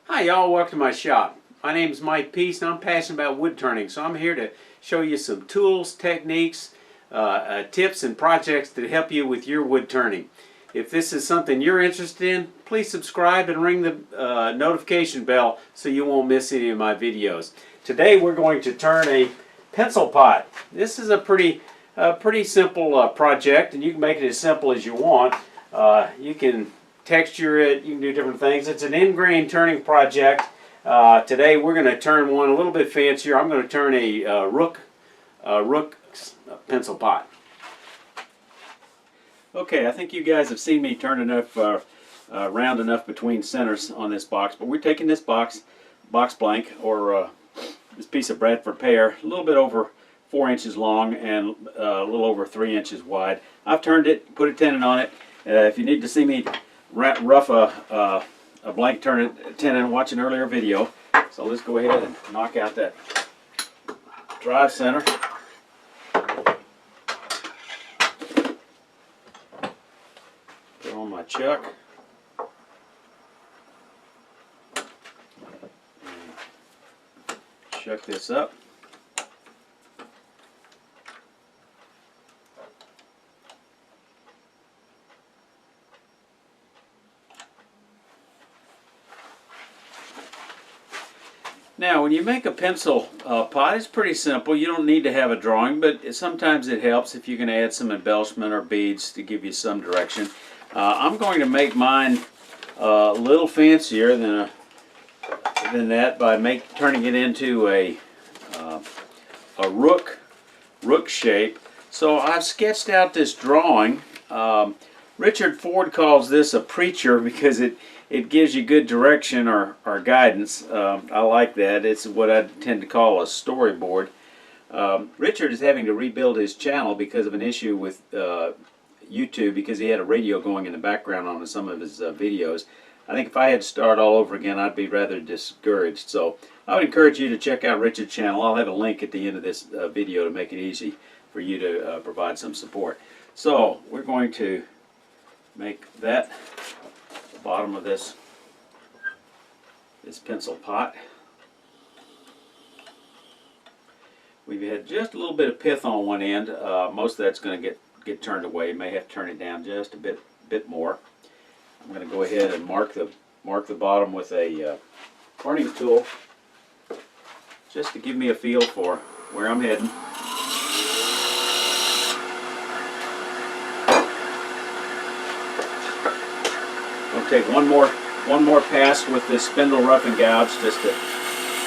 Hi y'all, welcome to my shop. My name is Mike Peace and I'm passionate about wood turning, so I'm here to show you some tools, techniques, tips and projects that help you with your wood turning. If this is something you're interested in, please subscribe and ring the notification bell so you won't miss any of my videos. Today we're going to turn a pencil pot. This is a pretty simple project, and you can make it as simple as you want. You can texture it, you can do different things. It's an end-grain turning project. Today we're going to turn one a little bit fancier. I'm going to turn a Rook pencil pot. Okay, I think you guys have seen me turn enough, round enough between centers on this box, but we're taking this box blank, or this piece of Bradford pear, a little bit over 4 inches long and a little over 3 inches wide. I've turned it, put a tenon on it. If you need to see me rough a blank tenon, watch an earlier video. So let's go ahead and knock out that drive center. Put on my chuck. Chuck this up. Now, when you make a pencil pot, it's pretty simple. You don't need to have a drawing, but sometimes it helps if you can add some embellishment or beads to give you some direction. I'm going to make mine a little fancier than that by turning it into a rook shape. So I've sketched out this drawing. Richard Ford calls this a preacher because it gives you good direction or guidance. I like that. It's what I tend to call a storyboard. Richard is having to rebuild his channel because of an issue with YouTube, because he had a radio going in the background on some of his videos. I think if I had to start all over again, I'd be rather discouraged. So I would encourage you to check out Richard's channel. I'll have a link at the end of this video to make it easy for you to provide some support. So we're going to make that the bottom of this pencil pot. We've had just a little bit of pith on one end. Most of that's going to get turned away. You may have to turn it down just a bit more. I'm going to go ahead and mark the bottom with a parting tool, just to give me a feel for where I'm heading. I'll take one more pass with this spindle rough and gouge, just to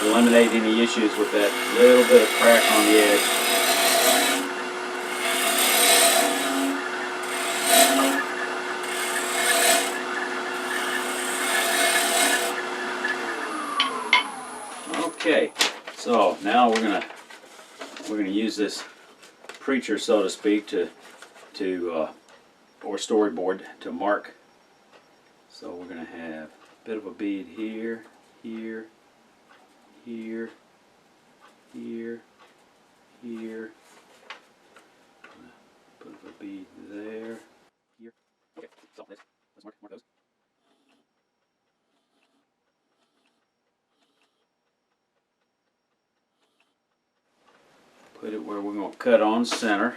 eliminate any issues with that little bit of crack on the edge. Okay, so now we're gonna use this preacher, so to speak, or storyboard to mark. So we're gonna have a bit of a bead here, here, here, here, here. Put a bead there, here. Okay, so let's mark those. Put it where we're going to cut on center.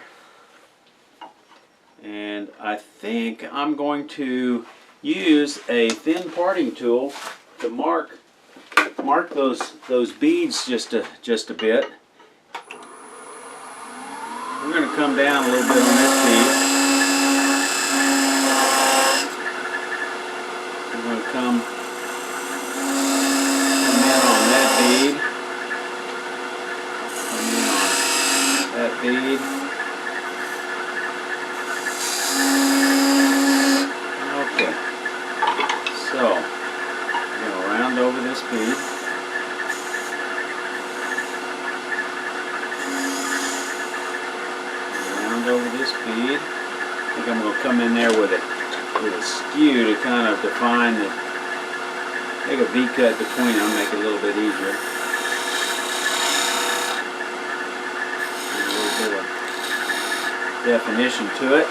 And I think I'm going to use a thin parting tool to mark those beads just a bit. We're going to come down a little bit on this bead. We're going to come in on that bead. That bead. Okay. So, I'm going to round over this bead. Round over this bead. I think I'm going to come in there with a skew to kind of define make a V-cut between them, make it a little bit easier. Definition to it.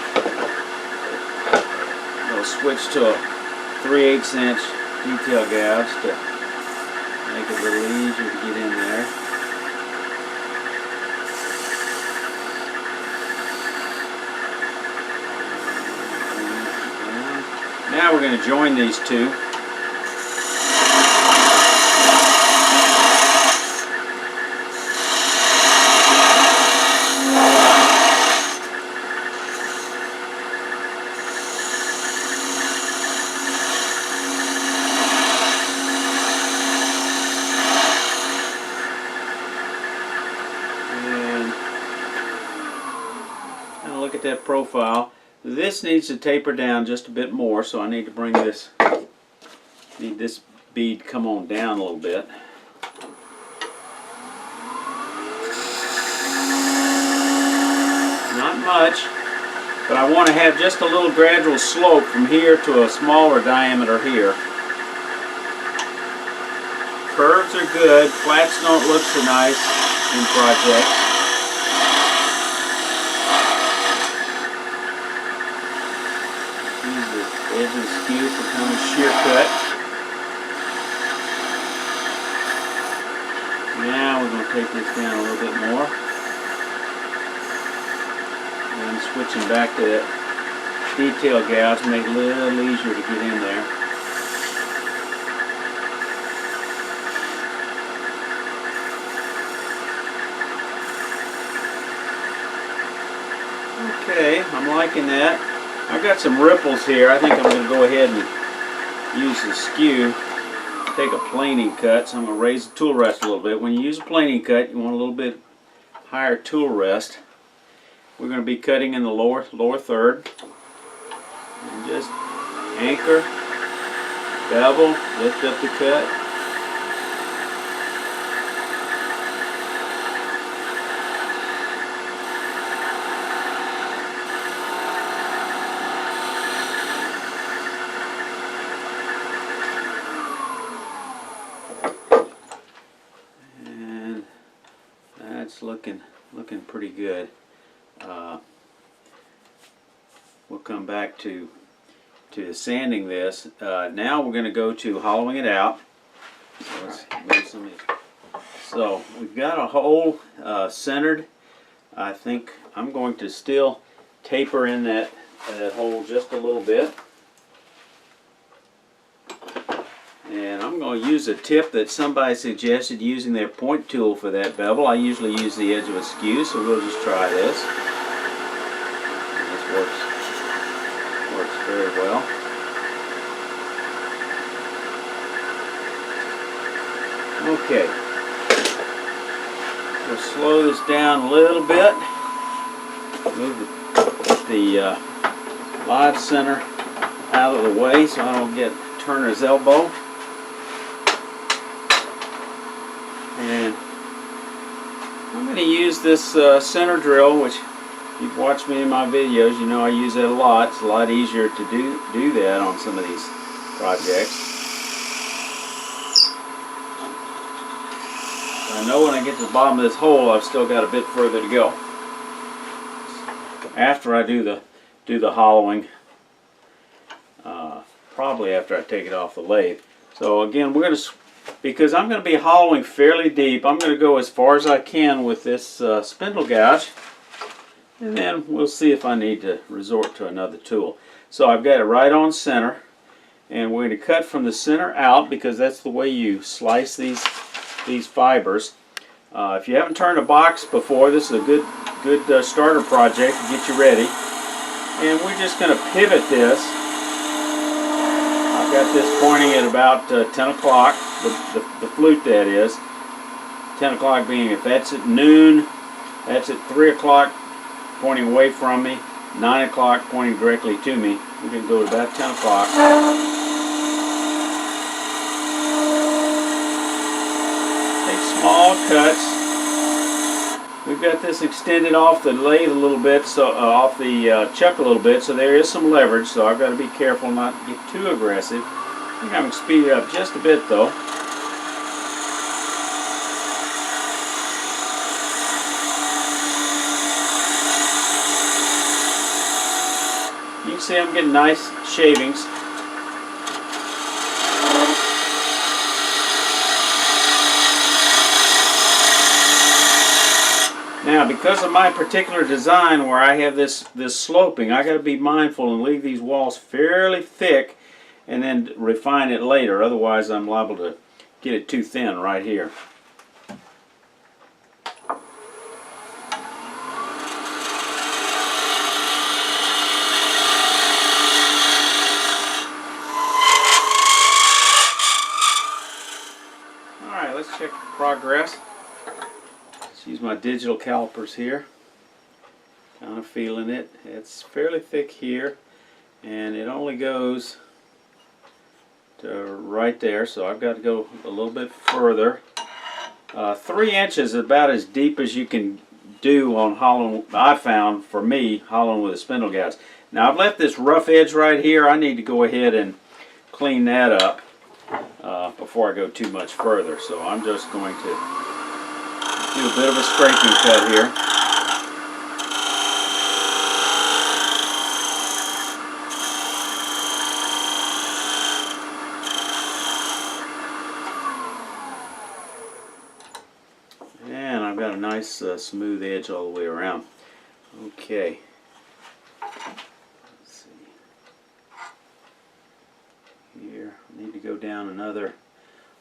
We'll switch to a 3/8 inch detail gouge to Make it a little easier to get in there. Now we're going to join these two. Look at that profile. This needs to taper down just a bit more, so I need to bring this, need this bead to come on down a little bit. Not much, but I want to have just a little gradual slope from here to a smaller diameter here. Curves are good, flats don't look so nice in projects. Edge of the skew for kind of shear cut. Now we're going to take this down a little bit more. And switching back to that detail gouge, make it a little easier to get in there. Okay, I'm liking that. I've got some ripples here. I think I'm going to go ahead and use the skew. Take a planing cut, so I'm going to raise the tool rest a little bit. When you use a planing cut, you want a little bit higher tool rest. We're going to be cutting in the lower third. And just anchor, bevel, lift up the cut. Looking pretty good. We'll come back to sanding this. Now we're going to go to hollowing it out. So let's move some of these. So we've got a hole centered. I think I'm going to still taper in that hole just a little bit. And I'm going to use a tip that somebody suggested using their point tool for that bevel. I usually use the edge of a skew, so we'll just try this. And this works very well. Okay. We'll slow this down a little bit. Move the live center out of the way so I don't get Turner's elbow. And I'm going to use this center drill, which you've watched me in my videos, you know I use it a lot. It's a lot easier to do that on some of these projects. I know when I get to the bottom of this hole, I've still got a bit further to go. After I do the hollowing, probably after I take it off the lathe. So again, we're going to, because I'm going to be hollowing fairly deep, I'm going to go as far as I can with this spindle gouge, and then we'll see if I need to resort to another tool. So I've got it right on center, and we're going to cut from the center out because that's the way you slice these fibers. If you haven't turned a box before, this is a good starter project to get you ready. And we're just going to pivot this. I've got this pointing at about 10 o'clock, the flute that is. 10 o'clock being, if that's at noon, that's at 3 o'clock pointing away from me, 9 o'clock pointing directly to me. We're going to go to about 10 o'clock. Take small cuts. We've got this extended off the lathe a little bit, so off the chuck a little bit, so there is some leverage, so I've got to be careful not to get too aggressive. I think I'm going to speed it up just a bit though. You can see I'm getting nice shavings. Now, because of my particular design where I have this sloping, I got to be mindful and leave these walls fairly thick and then refine it later. Otherwise, I'm liable to get it too thin right here. Alright, let's check the progress. Let's use my digital calipers here. Kind of feeling it. It's fairly thick here, and it only goes to right there, so I've got to go a little bit further. 3 inches is about as deep as you can do on hollowing, I found, for me, hollowing with a spindle gouge. Now I've left this rough edge right here. I need to go ahead and clean that up before I go too much further. So I'm just going to do a bit of a scraping cut here. And I've got a nice smooth edge all the way around. Okay. Let's see. Here, I need to go down another,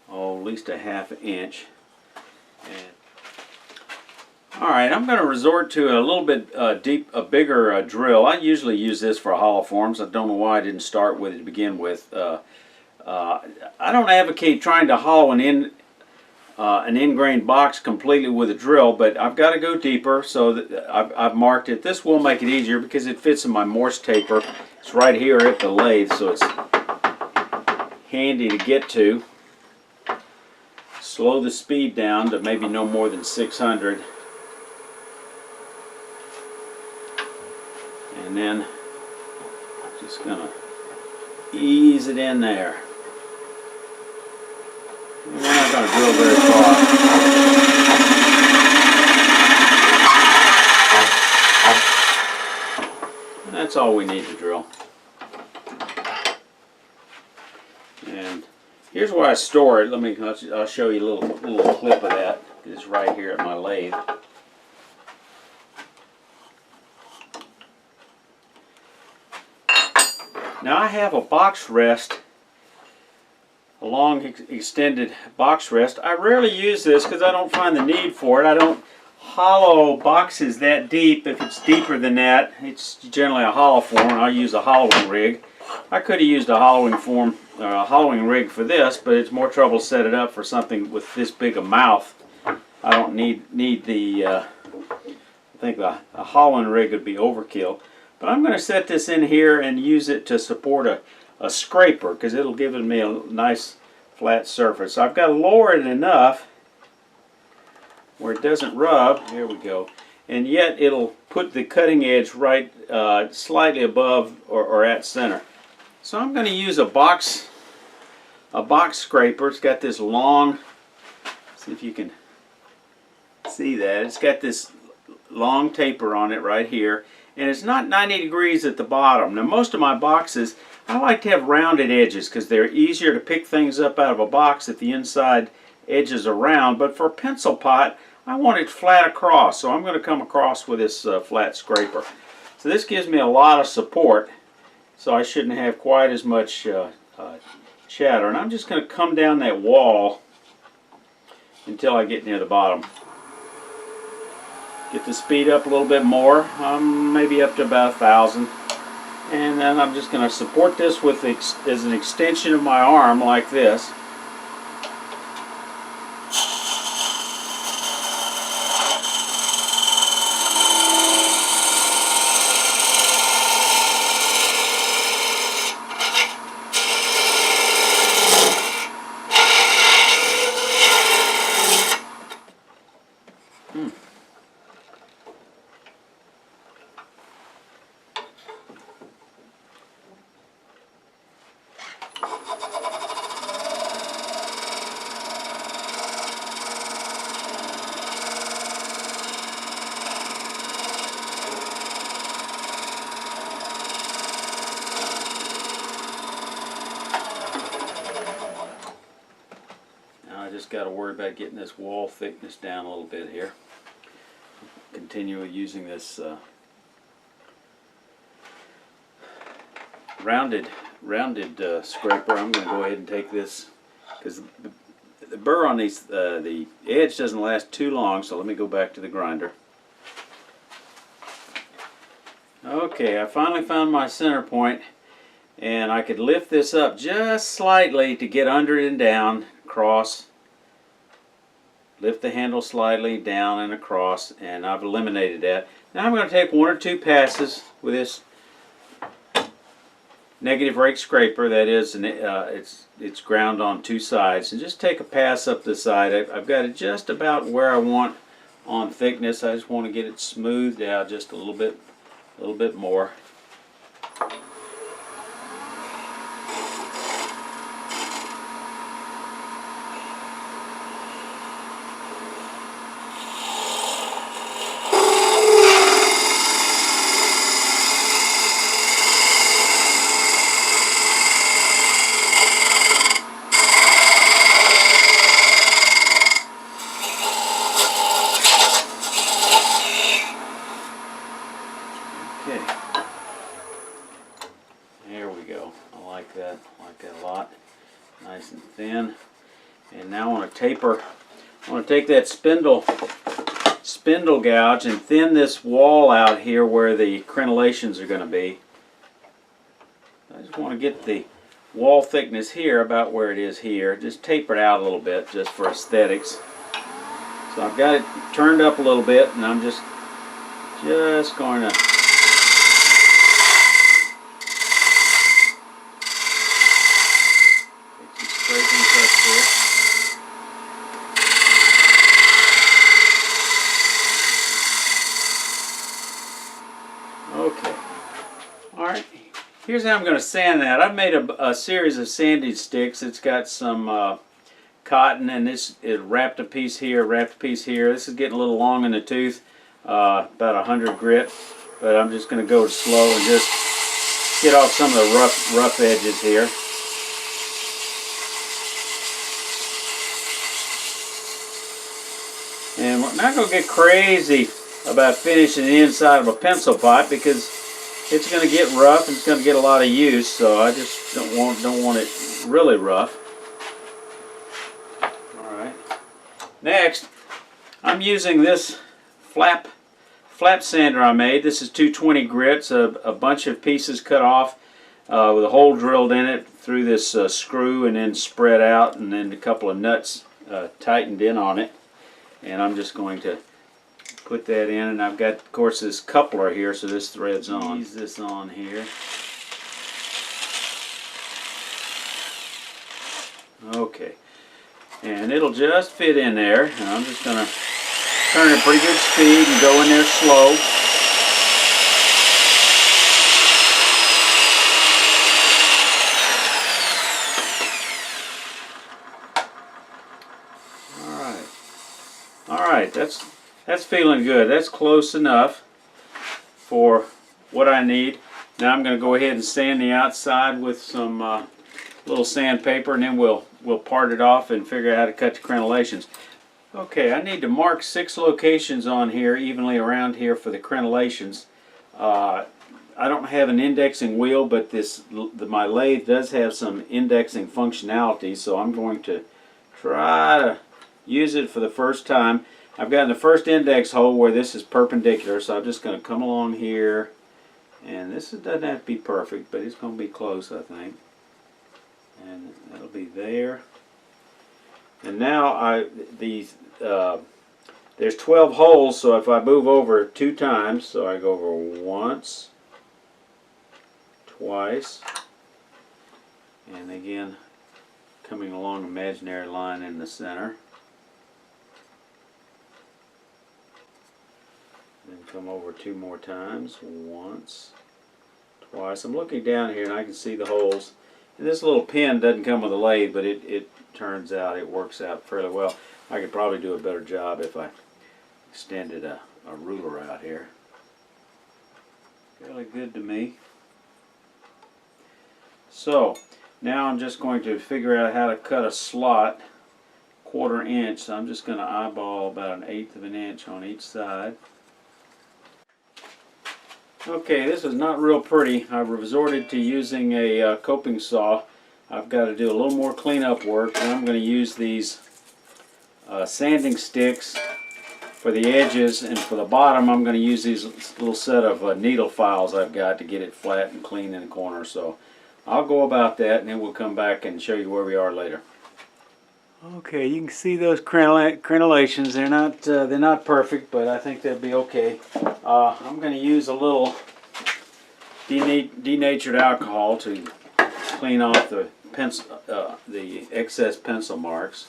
at least a ½ inch. And alright, I'm going to resort to a little bit bigger drill. I usually use this for hollow forms. I don't know why I didn't start with it to begin with. I don't advocate trying to hollow an ingrained box completely with a drill, but I've got to go deeper, so that I've marked it. This will make it easier because it fits in my Morse taper. It's right here at the lathe, so it's handy to get to. Slow the speed down to maybe no more than 600. And then just gonna ease it in there. We're not going to drill very far. And that's all we need to drill. And here's where I store it. I'll show you a little clip of that. It's right here at my lathe. Now I have a box rest, a long extended box rest. I rarely use this because I don't find the need for it. I don't hollow boxes that deep. If it's deeper than that, it's generally a hollow form. I'll use a hollowing rig. I could have used a hollowing rig for this, but it's more trouble to set it up for something with this big a mouth. I don't need the, I think a hollowing rig would be overkill. But I'm going to set this in here and use it to support a scraper, because it'll give me a nice flat surface. So I've got to lower it enough where it doesn't rub. Here we go. And yet it'll put the cutting edge right slightly above or at center. So I'm going to use a box scraper. It's got this long, see if you can see that. It's got this long taper on it right here. And it's not 90 degrees at the bottom. Now most of my boxes, I like to have rounded edges because they're easier to pick things up out of a box if the inside edges are round. But for a pencil pot, I want it flat across. So I'm going to come across with this flat scraper. So this gives me a lot of support. So I shouldn't have quite as much chatter. And I'm just going to come down that wall until I get near the bottom. Get the speed up a little bit more, maybe up to about 1,000. And then I'm just going to support this with as an extension of my arm like this. Got to worry about getting this wall thickness down a little bit here. continue using this rounded scraper. I'm going to go ahead and take this, because the burr on these, the edge doesn't last too long, so let me go back to the grinder. Okay, I finally found my center point, and I could lift this up just slightly to get under it and down, across. Lift the handle slightly, down and across, and I've eliminated that. Now I'm going to take one or two passes with this negative rake scraper. That is, it's ground on two sides, and just take a pass up the side. I've got it just about where I want on thickness. I just want to get it smoothed out just a little bit more. Okay, there we go. I like that a lot. Nice and thin. And now I want to taper. I want to take that spindle gouge and thin this wall out here where the crenellations are going to be. I just want to get the wall thickness here about where it is here. Just taper it out a little bit just for aesthetics. So I've got it turned up a little bit, and I'm just going to okay. Alright, here's how I'm going to sand that. I've made a series of sanding sticks. It's got some cotton, and it wrapped a piece here, wrapped a piece here. This is getting a little long in the tooth, about 100 grit, but I'm just going to go slow and just get off some of the rough edges here. And we're not going to get crazy about finishing the inside of a pencil pot, because it's going to get rough and it's going to get a lot of use, so I just don't want it really rough. Alright. Next, I'm using this flap sander I made. This is 220 grits, a bunch of pieces cut off with a hole drilled in it through this screw, and then spread out, and then a couple of nuts tightened in on it. And I'm just going to put that in, and I've got, of course, this coupler here, so this threads on. Ease this on here. Okay, and it'll just fit in there, and I'm just going to turn at pretty good speed and go in there slow. Alright, that's feeling good. That's close enough for what I need. Now I'm going to go ahead and sand the outside with some little sandpaper, and then we'll part it off and figure out how to cut the crenellations. Okay, I need to mark 6 locations on here, evenly around here, for the crenellations. I don't have an indexing wheel, but my lathe does have some indexing functionality, so I'm going to try to use it for the first time. I've gotten the first index hole where this is perpendicular, so I'm just going to come along here, and this doesn't have to be perfect, but it's going to be close, I think. And that'll be there. And now there's 12 holes, so if I move over 2 times, so I go over once, twice, and again coming along an imaginary line in the center. Then come over 2 more times, once, twice. I'm looking down here and I can see the holes. And this little pin doesn't come with a lathe, but it turns out it works out fairly well. I could probably do a better job if I extended a ruler out here. Fairly good to me. So now I'm just going to figure out how to cut a slot, 1/4 inch. So I'm just going to eyeball about 1/8 of an inch on each side. Okay, this is not real pretty. I've resorted to using a coping saw. I've got to do a little more cleanup work, and I'm going to use these sanding sticks for the edges, and for the bottom I'm going to use these little set of needle files I've got to get it flat and clean in the corner. So I'll go about that, and then we'll come back and show you where we are later. Okay, you can see those crenellations. They're not perfect, but I think they'll be okay. I'm going to use a little denatured alcohol to clean off the excess pencil marks.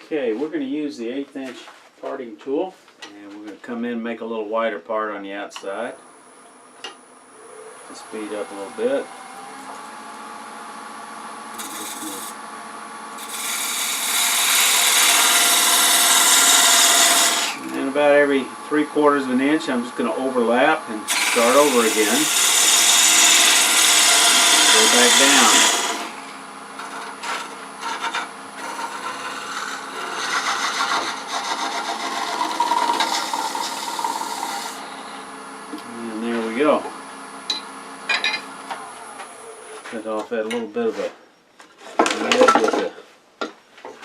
Okay, we're going to use the 1/8 inch parting tool, and we're going to come in and make a little wider part on the outside to speed up a little bit. And about every 3/4 of an inch, I'm just going to overlap and start over again. Go back down. And there we go. Cut off that little bit of a edge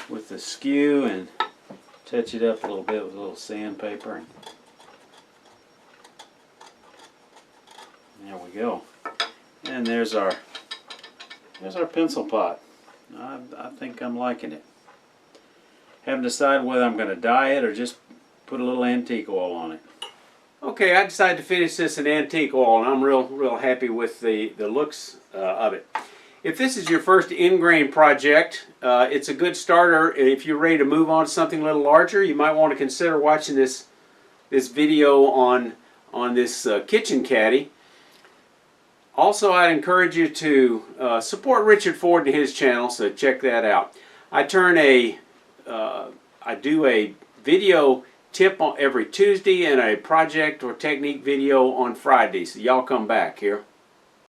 with the skew and touch it up a little bit with a little sandpaper. There we go. And there's our pencil pot. I think I'm liking it. Haven't decided whether I'm going to dye it or just put a little antique oil on it. Okay, I decided to finish this in antique oil, and I'm real happy with the looks of it. If this is your first ingrain project, it's a good starter. If you're ready to move on to something a little larger, you might want to consider watching this video on this kitchen caddy. Also, I'd encourage you to support Richard Ford and his channel, so check that out. I do a video tip on every Tuesday and a project or technique video on Friday, so y'all come back here.